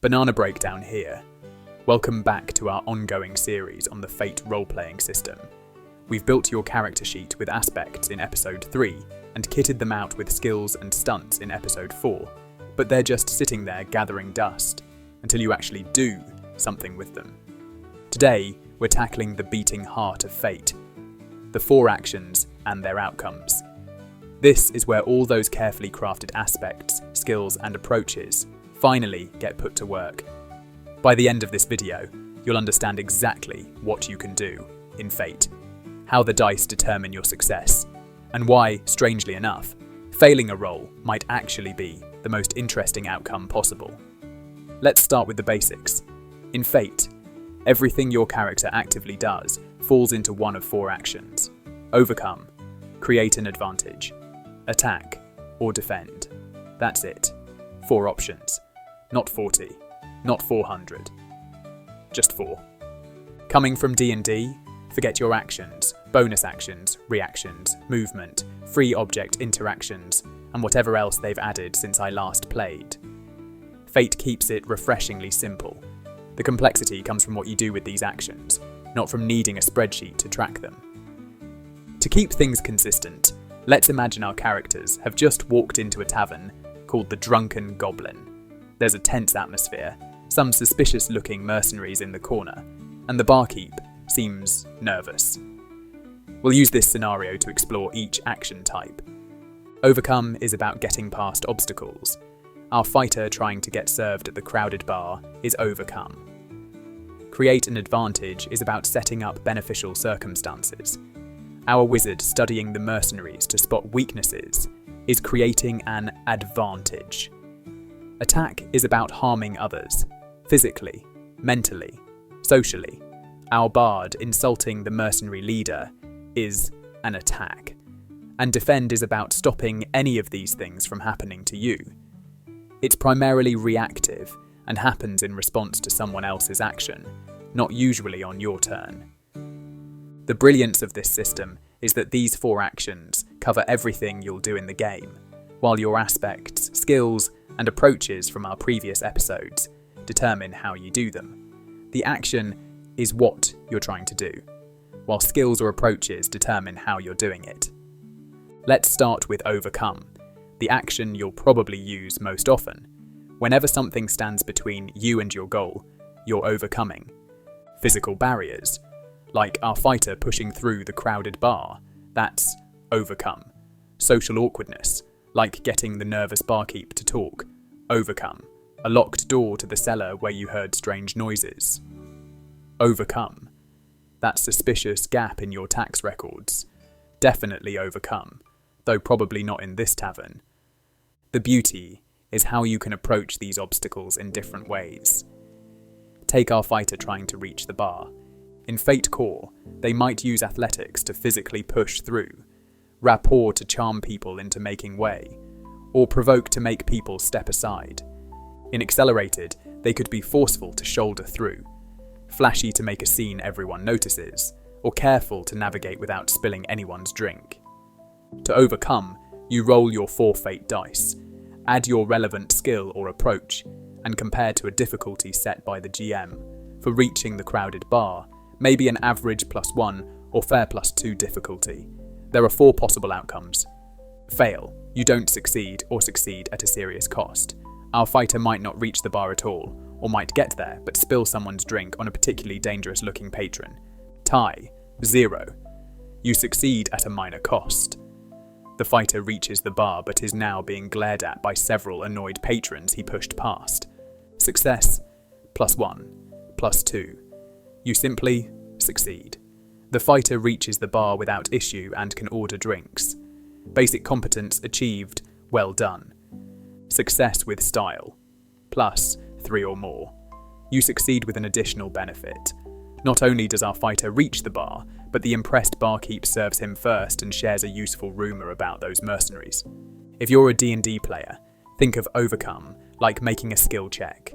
Banana Breakdown here. Welcome back to our ongoing series on the Fate role-playing system. We've built your character sheet with aspects in episode 3 and kitted them out with skills and stunts in episode 4, but they're just sitting there gathering dust until you actually do something with them. Today, we're tackling the beating heart of Fate, the 4 actions and their outcomes. This is where all those carefully crafted aspects, skills and approaches finally get put to work. By the end of this video, you'll understand exactly what you can do in Fate, how the dice determine your success, and why, strangely enough, failing a roll might actually be the most interesting outcome possible. Let's start with the basics. In Fate, everything your character actively does falls into one of 4 actions: overcome, create an advantage, attack, or defend. That's it. 4 options. Not 40, not 400. Just 4. Coming from D&D, forget your actions, bonus actions, reactions, movement, free object interactions, and whatever else they've added since I last played. Fate keeps it refreshingly simple. The complexity comes from what you do with these actions, not from needing a spreadsheet to track them. To keep things consistent, let's imagine our characters have just walked into a tavern called the Drunken Goblin. There's a tense atmosphere, some suspicious-looking mercenaries in the corner, and the barkeep seems nervous. We'll use this scenario to explore each action type. Overcome is about getting past obstacles. Our fighter trying to get served at the crowded bar is overcome. Create an advantage is about setting up beneficial circumstances. Our wizard studying the mercenaries to spot weaknesses is creating an advantage. Attack is about harming others, physically, mentally, socially. Our bard insulting the mercenary leader is an attack. And defend is about stopping any of these things from happening to you. It's primarily reactive and happens in response to someone else's action, not usually on your turn. The brilliance of this system is that these 4 actions cover everything you'll do in the game, while your aspects, skills, and approaches from our previous episodes determine how you do them. The action is what you're trying to do, while skills or approaches determine how you're doing it. Let's start with overcome, the action you'll probably use most often. Whenever something stands between you and your goal, you're overcoming. Physical barriers, like our fighter pushing through the crowded bar, that's overcome. Social awkwardness, like getting the nervous barkeep to talk, overcome. A locked door to the cellar where you heard strange noises, overcome. That suspicious gap in your tax records, definitely overcome, though probably not in this tavern. The beauty is how you can approach these obstacles in different ways. Take our fighter trying to reach the bar. In Fate Core, they might use athletics to physically push through, rapport to charm people into making way, or provoke to make people step aside. In Accelerated, they could be forceful to shoulder through, flashy to make a scene everyone notices, or careful to navigate without spilling anyone's drink. To overcome, you roll your 4 Fate dice, add your relevant skill or approach, and compare to a difficulty set by the GM. For reaching the crowded bar, maybe an average +1 or fair +2 difficulty. There are 4 possible outcomes. Fail, you don't succeed or succeed at a serious cost. Our fighter might not reach the bar at all, or might get there but spill someone's drink on a particularly dangerous looking patron. Tie, 0. You succeed at a minor cost. The fighter reaches the bar but is now being glared at by several annoyed patrons he pushed past. Success, +1, +2. You simply succeed. The fighter reaches the bar without issue and can order drinks. Basic competence achieved, well done. Success with style, +3 or more. You succeed with an additional benefit. Not only does our fighter reach the bar, but the impressed barkeep serves him first and shares a useful rumour about those mercenaries. If you're a D&D player, think of overcome like making a skill check,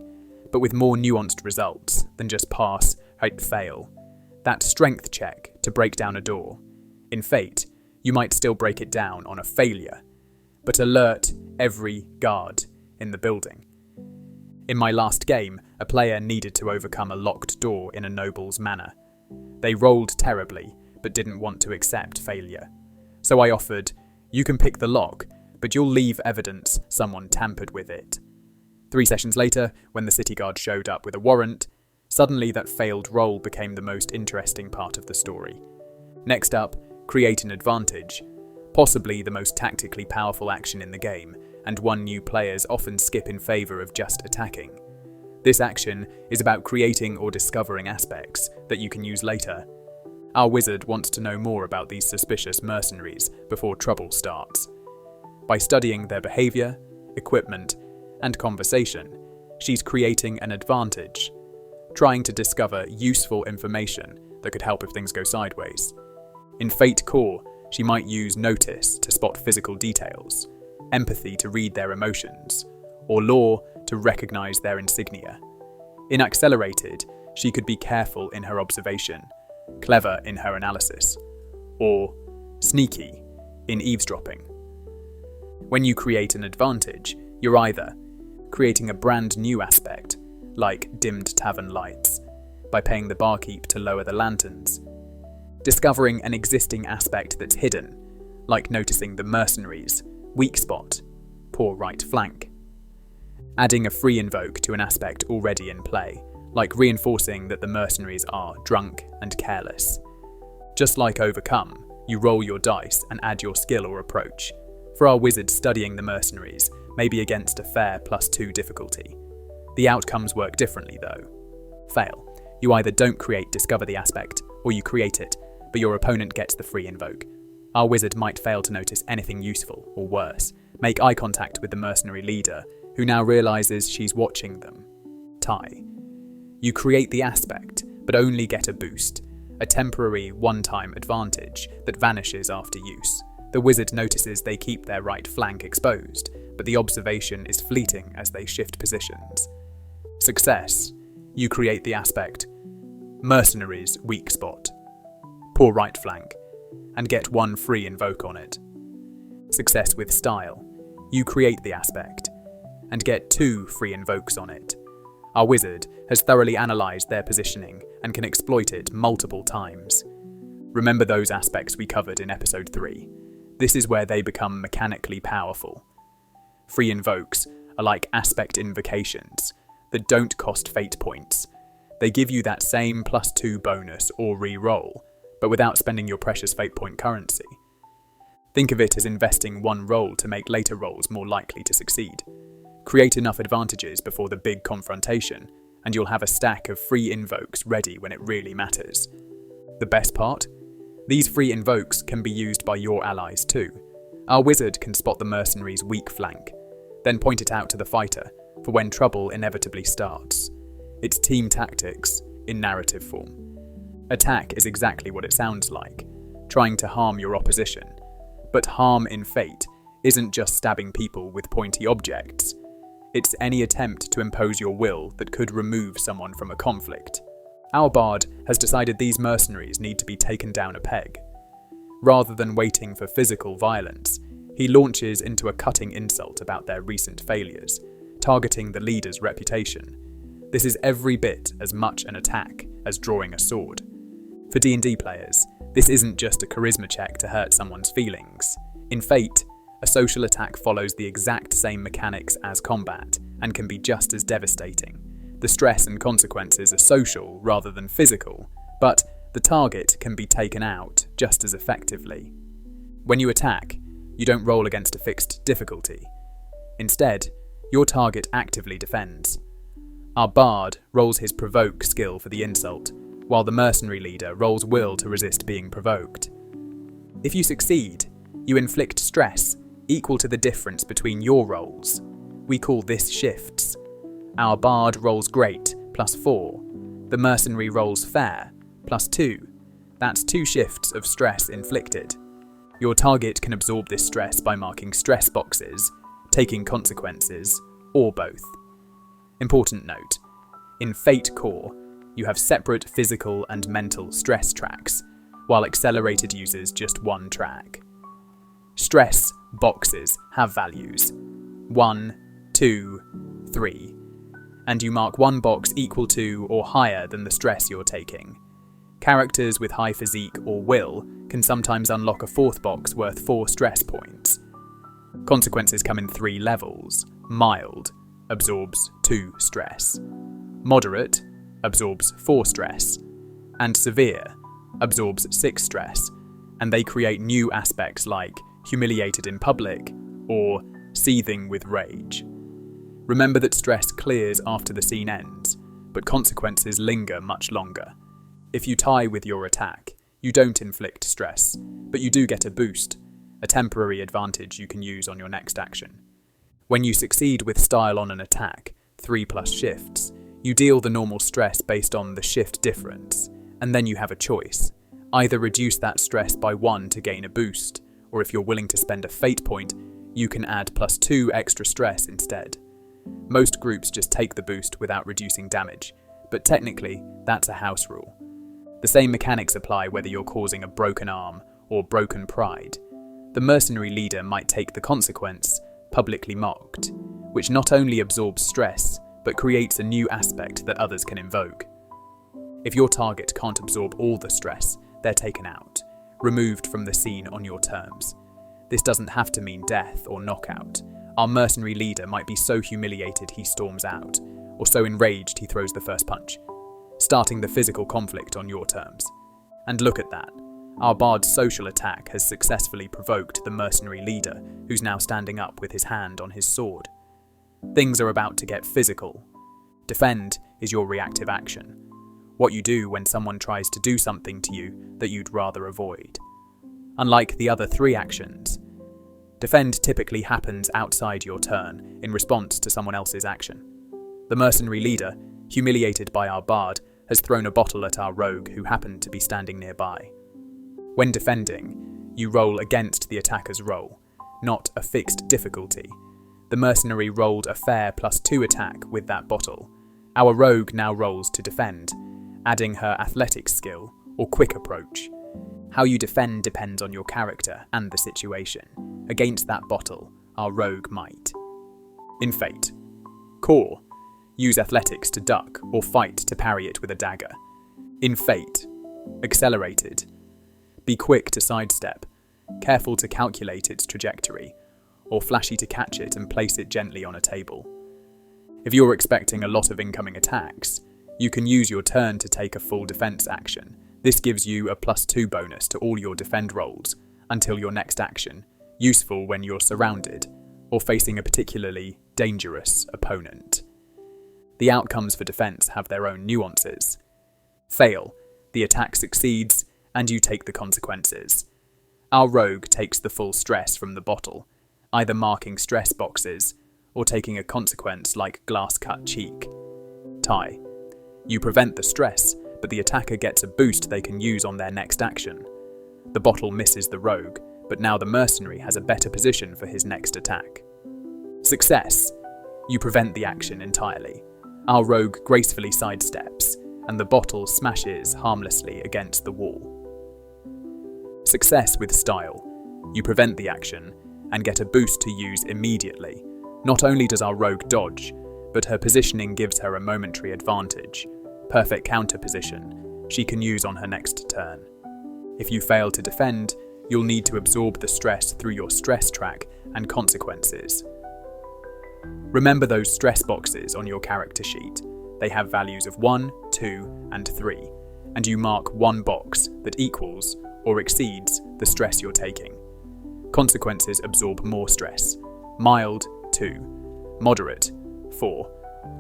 but with more nuanced results than just pass, fail. That strength check to break down a door. In Fate, you might still break it down on a failure, but alert every guard in the building. In my last game, a player needed to overcome a locked door in a noble's manor. They rolled terribly, but didn't want to accept failure. So I offered, "You can pick the lock, but you'll leave evidence someone tampered with it." 3 sessions later, when the city guard showed up with a warrant, suddenly that failed roll became the most interesting part of the story. Next up, create an advantage, possibly the most tactically powerful action in the game, and one new players often skip in favour of just attacking. This action is about creating or discovering aspects that you can use later. Our wizard wants to know more about these suspicious mercenaries before trouble starts. By studying their behaviour, equipment, and conversation, she's creating an advantage, trying to discover useful information that could help if things go sideways. In Fate Core, she might use notice to spot physical details, empathy to read their emotions, or lore to recognise their insignia. In Accelerated, she could be careful in her observation, clever in her analysis, or sneaky in eavesdropping. When you create an advantage, you're either creating a brand new aspect, like dimmed tavern lights, by paying the barkeep to lower the lanterns, discovering an existing aspect that's hidden, like noticing the mercenaries' weak spot, poor right flank, adding a free invoke to an aspect already in play, like reinforcing that the mercenaries are drunk and careless. Just like Overcome, you roll your dice and add your skill or approach. For our wizard, studying the mercenaries may be against a fair +2 difficulty. The outcomes work differently though. Fail. You either don't discover the aspect, or you create it, but your opponent gets the free invoke. Our wizard might fail to notice anything useful, or worse, make eye contact with the mercenary leader, who now realises she's watching them. Tie. You create the aspect, but only get a boost, a temporary one-time advantage that vanishes after use. The wizard notices they keep their right flank exposed, but the observation is fleeting as they shift positions. Success. You create the aspect, mercenaries' weak spot, poor right flank, and get 1 free invoke on it. Success with style. You create the aspect, and get 2 free invokes on it. Our wizard has thoroughly analysed their positioning and can exploit it multiple times. Remember those aspects we covered in episode 3. This is where they become mechanically powerful. Free invokes are like aspect invocations that don't cost fate points. They give you that same +2 bonus or re-roll, but without spending your precious fate point currency. Think of it as investing 1 roll to make later rolls more likely to succeed. Create enough advantages before the big confrontation, and you'll have a stack of free invokes ready when it really matters. The best part? These free invokes can be used by your allies too. Our wizard can spot the mercenary's weak flank, then point it out to the fighter for when trouble inevitably starts. It's team tactics in narrative form. Attack is exactly what it sounds like, trying to harm your opposition. But harm in Fate isn't just stabbing people with pointy objects. It's any attempt to impose your will that could remove someone from a conflict. Our bard has decided these mercenaries need to be taken down a peg. Rather than waiting for physical violence, he launches into a cutting insult about their recent failures, targeting the leader's reputation. This is every bit as much an attack as drawing a sword. For D&D players, this isn't just a charisma check to hurt someone's feelings. In Fate, a social attack follows the exact same mechanics as combat and can be just as devastating. The stress and consequences are social rather than physical, but the target can be taken out just as effectively. When you attack, you don't roll against a fixed difficulty. Instead, your target actively defends. Our bard rolls his provoke skill for the insult, while the mercenary leader rolls will to resist being provoked. If you succeed, you inflict stress equal to the difference between your rolls. We call this shifts. Our bard rolls great, +4. The mercenary rolls fair, +2. That's 2 shifts of stress inflicted. Your target can absorb this stress by marking stress boxes, taking consequences, or both. Important note, in Fate Core, you have separate physical and mental stress tracks, while Accelerated uses just 1 track. Stress boxes have values 1, 2, 3, and you mark one box equal to or higher than the stress you're taking. Characters with high physique or will can sometimes unlock a fourth box worth 4 stress points. Consequences come in 3 levels. Mild, absorbs 2 stress. Moderate, absorbs 4 stress. And severe, absorbs 6 stress, and they create new aspects like humiliated in public or seething with rage. Remember that stress clears after the scene ends, but consequences linger much longer. If you tie with your attack, you don't inflict stress, but you do get a boost, a temporary advantage you can use on your next action. When you succeed with style on an attack, 3+ shifts, you deal the normal stress based on the shift difference, and then you have a choice. Either reduce that stress by 1 to gain a boost, or if you're willing to spend a fate point, you can add +2 extra stress instead. Most groups just take the boost without reducing damage, but technically, that's a house rule. The same mechanics apply whether you're causing a broken arm or broken pride. The mercenary leader might take the consequence, publicly mocked, which not only absorbs stress, but creates a new aspect that others can invoke. If your target can't absorb all the stress, they're taken out, removed from the scene on your terms. This doesn't have to mean death or knockout. Our mercenary leader might be so humiliated he storms out, or so enraged he throws the first punch, starting the physical conflict on your terms. And look at that. Our bard's social attack has successfully provoked the mercenary leader, who's now standing up with his hand on his sword. Things are about to get physical. Defend is your reactive action. What you do when someone tries to do something to you that you'd rather avoid. Unlike the other 3 actions, defend typically happens outside your turn in response to someone else's action. The mercenary leader, humiliated by our bard, has thrown a bottle at our rogue who happened to be standing nearby. When defending, you roll against the attacker's roll, not a fixed difficulty. The mercenary rolled a fair +2 attack with that bottle. Our rogue now rolls to defend, adding her athletics skill or quick approach. How you defend depends on your character and the situation. Against that bottle, our rogue might. In Fate. Core. Use athletics to duck or fight to parry it with a dagger. In Fate. Accelerated. Be quick to sidestep, careful to calculate its trajectory, or flashy to catch it and place it gently on a table. If you're expecting a lot of incoming attacks, you can use your turn to take a full defense action. This gives you a +2 bonus to all your defend rolls until your next action, useful when you're surrounded or facing a particularly dangerous opponent. The outcomes for defense have their own nuances. Fail, the attack succeeds, and you take the consequences. Our rogue takes the full stress from the bottle, either marking stress boxes or taking a consequence like glass-cut cheek. Tie. You prevent the stress, but the attacker gets a boost they can use on their next action. The bottle misses the rogue, but now the mercenary has a better position for his next attack. Success. You prevent the action entirely. Our rogue gracefully sidesteps, and the bottle smashes harmlessly against the wall. Success with style. You prevent the action and get a boost to use immediately. Not only does our rogue dodge, but her positioning gives her a momentary advantage, perfect counter position, she can use on her next turn. If you fail to defend, you'll need to absorb the stress through your stress track and consequences. Remember those stress boxes on your character sheet. They have values of 1, 2, and 3, and you mark one box that equals or exceeds the stress you're taking. Consequences absorb more stress. Mild, 2, moderate, 4,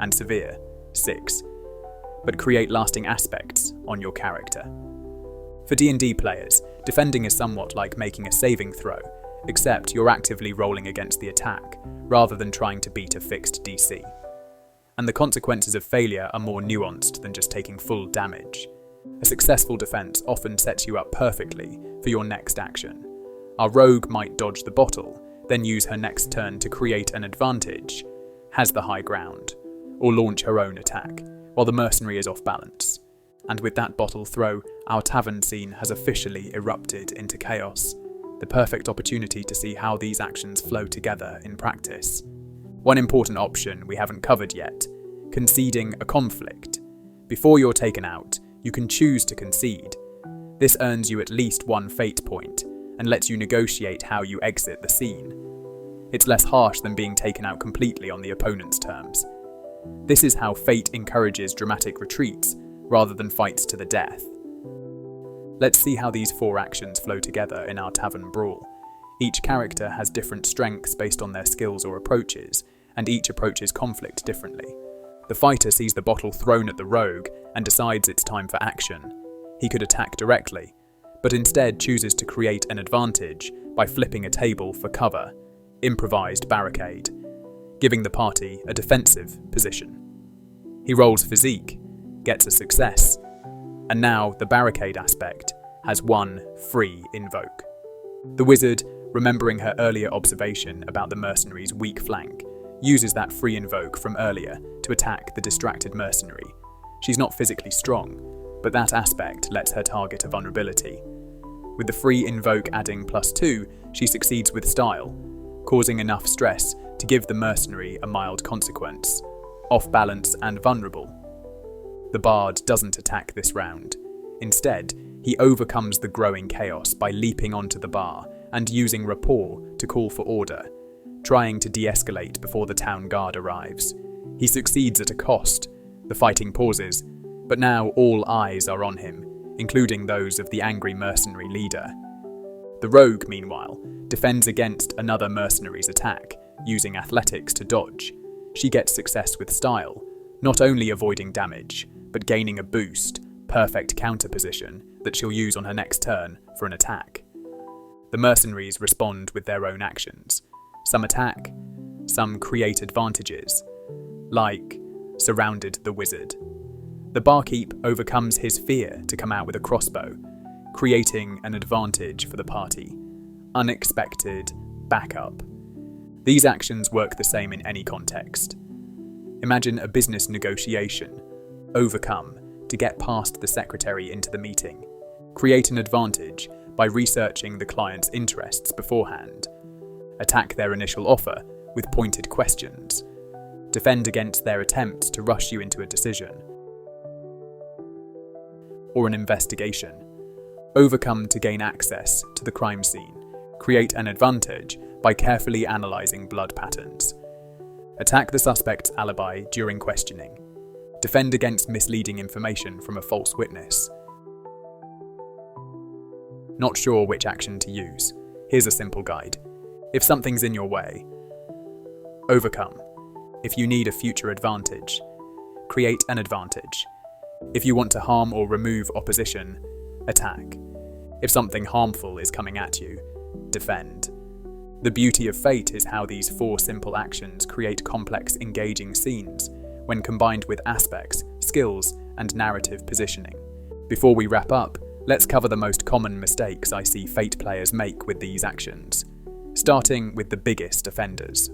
and severe, 6, but create lasting aspects on your character. For D&D players, defending is somewhat like making a saving throw, except you're actively rolling against the attack, rather than trying to beat a fixed DC. And the consequences of failure are more nuanced than just taking full damage. A successful defense often sets you up perfectly for your next action. Our rogue might dodge the bottle, then use her next turn to create an advantage, has the high ground, or launch her own attack, while the mercenary is off balance. And with that bottle throw, our tavern scene has officially erupted into chaos, the perfect opportunity to see how these actions flow together in practice. One important option we haven't covered yet conceding a conflict. Before you're taken out, you can choose to concede. This earns you at least 1 fate point, and lets you negotiate how you exit the scene. It's less harsh than being taken out completely on the opponent's terms. This is how fate encourages dramatic retreats, rather than fights to the death. Let's see how these 4 actions flow together in our Tavern Brawl. Each character has different strengths based on their skills or approaches, and each approaches conflict differently. The fighter sees the bottle thrown at the rogue and decides it's time for action. He could attack directly, but instead chooses to create an advantage by flipping a table for cover, improvised barricade, giving the party a defensive position. He rolls physique, gets a success, and now the barricade aspect has 1 free invoke. The wizard, remembering her earlier observation about the mercenary's weak flank, uses that free invoke from earlier to attack the distracted mercenary. She's not physically strong, but that aspect lets her target a vulnerability. With the free invoke adding +2, she succeeds with style, causing enough stress to give the mercenary a mild consequence, off balance and vulnerable. The bard doesn't attack this round. Instead, he overcomes the growing chaos by leaping onto the bar and using rapport to call for order, trying to de-escalate before the town guard arrives. He succeeds at a cost. The fighting pauses, but now all eyes are on him, including those of the angry mercenary leader. The rogue, meanwhile, defends against another mercenary's attack, using athletics to dodge. She gets success with style, not only avoiding damage, but gaining a boost, perfect counter position that she'll use on her next turn for an attack. The mercenaries respond with their own actions. Some attack, some create advantages, like surrounded the wizard. The barkeep overcomes his fear to come out with a crossbow, creating an advantage for the party. Unexpected backup. These actions work the same in any context. Imagine a business negotiation. Overcome to get past the secretary into the meeting. Create an advantage by researching the client's interests beforehand. Attack their initial offer with pointed questions. Defend against their attempts to rush you into a decision or an investigation. Overcome to gain access to the crime scene. Create an advantage by carefully analysing blood patterns. Attack the suspect's alibi during questioning. Defend against misleading information from a false witness. Not sure which action to use? Here's a simple guide. If something's in your way, overcome. If you need a future advantage, create an advantage. If you want to harm or remove opposition, attack. If something harmful is coming at you, defend. The beauty of Fate is how these 4 simple actions create complex, engaging scenes when combined with aspects, skills, and narrative positioning. Before we wrap up, let's cover the most common mistakes I see Fate players make with these actions, starting with the biggest offenders.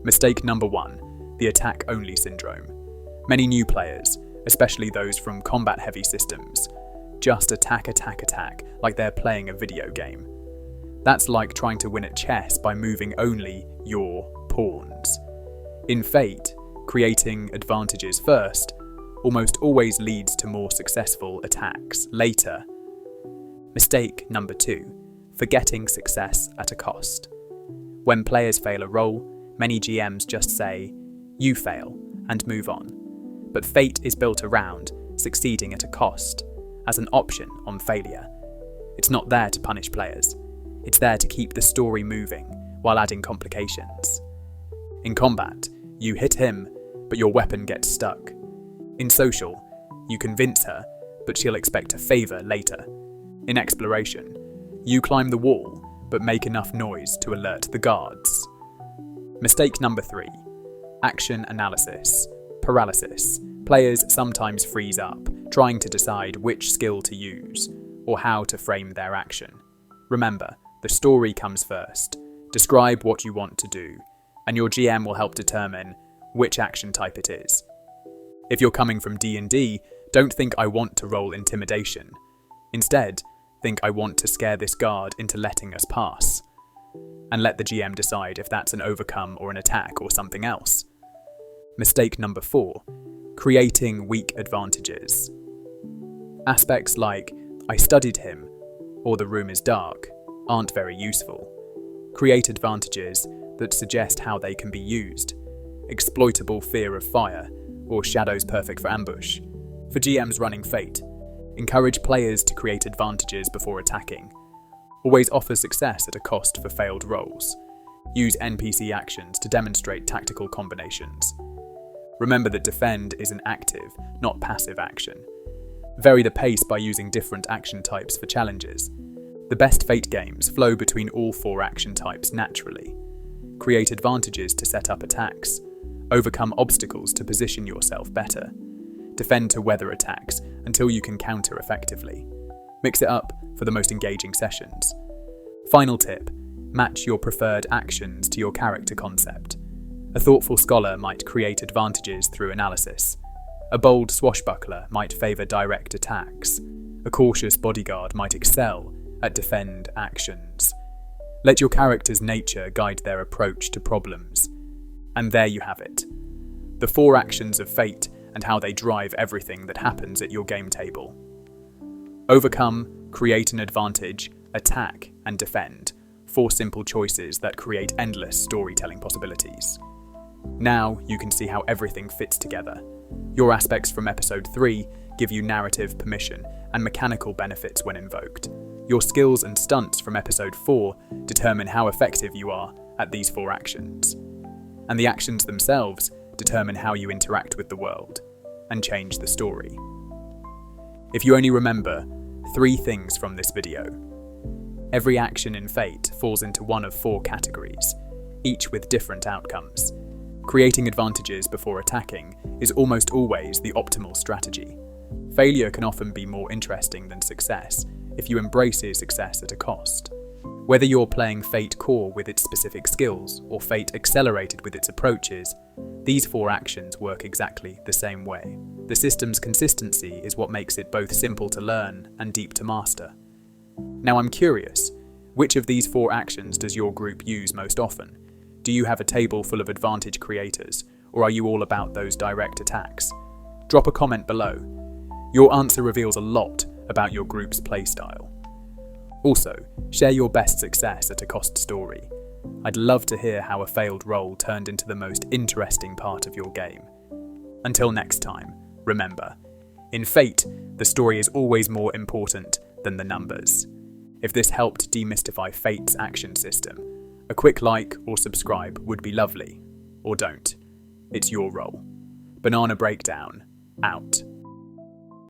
Mistake number 1, the attack-only syndrome. Many new players, especially those from combat-heavy systems, just attack like they're playing a video game. That's like trying to win at chess by moving only your pawns. In Fate, creating advantages first almost always leads to more successful attacks later. Mistake number 2, forgetting success at a cost. When players fail a roll, many GMs just say, "You fail," and move on. But Fate is built around succeeding at a cost, as an option on failure. It's not there to punish players. It's there to keep the story moving while adding complications. In combat, you hit him, but your weapon gets stuck. In social, you convince her, but she'll expect a favour later. In exploration, you climb the wall, but make enough noise to alert the guards. Mistake number 3, action analysis, paralysis. Players sometimes freeze up, trying to decide which skill to use, or how to frame their action. Remember, the story comes first. Describe what you want to do, and your GM will help determine which action type it is. If you're coming from D&D, don't think I want to roll intimidation. Instead, think I want to scare this guard into letting us pass. And let the GM decide if that's an overcome or an attack or something else. Mistake number 4. Creating weak advantages. Aspects like, "I studied him," or "the room is dark," aren't very useful. Create advantages that suggest how they can be used. Exploitable fear of fire, or shadows perfect for ambush. For GMs running Fate, encourage players to create advantages before attacking. Always offer success at a cost for failed rolls. Use NPC actions to demonstrate tactical combinations. Remember that defend is an active, not passive action. Vary the pace by using different action types for challenges. The best Fate games flow between all 4 action types naturally. Create advantages to set up attacks. Overcome obstacles to position yourself better. Defend to weather attacks until you can counter effectively. Mix it up for the most engaging sessions. Final tip: match your preferred actions to your character concept. A thoughtful scholar might create advantages through analysis. A bold swashbuckler might favour direct attacks. A cautious bodyguard might excel at defend actions. Let your character's nature guide their approach to problems. And there you have it. The 4 actions of Fate and how they drive everything that happens at your game table. Overcome, create an advantage, attack, and defend. 4 simple choices that create endless storytelling possibilities. Now you can see how everything fits together. Your aspects from episode 3 give you narrative permission and mechanical benefits when invoked. Your skills and stunts from episode 4 determine how effective you are at these 4 actions. And the actions themselves determine how you interact with the world and change the story. If you only remember 3 things from this video: every action in Fate falls into one of 4 categories, each with different outcomes. Creating advantages before attacking is almost always the optimal strategy. Failure can often be more interesting than success if you embrace success at a cost. Whether you're playing Fate Core with its specific skills or Fate Accelerated with its approaches, these 4 actions work exactly the same way. The system's consistency is what makes it both simple to learn and deep to master. Now I'm curious, which of these 4 actions does your group use most often? Do you have a table full of advantage creators, or are you all about those direct attacks? Drop a comment below. Your answer reveals a lot about your group's playstyle. Also, share your best success at a cost story. I'd love to hear how a failed roll turned into the most interesting part of your game. Until next time, remember, in Fate, the story is always more important than the numbers. If this helped demystify Fate's action system, a quick like or subscribe would be lovely. Or don't. It's your role. Banana Breakdown, out.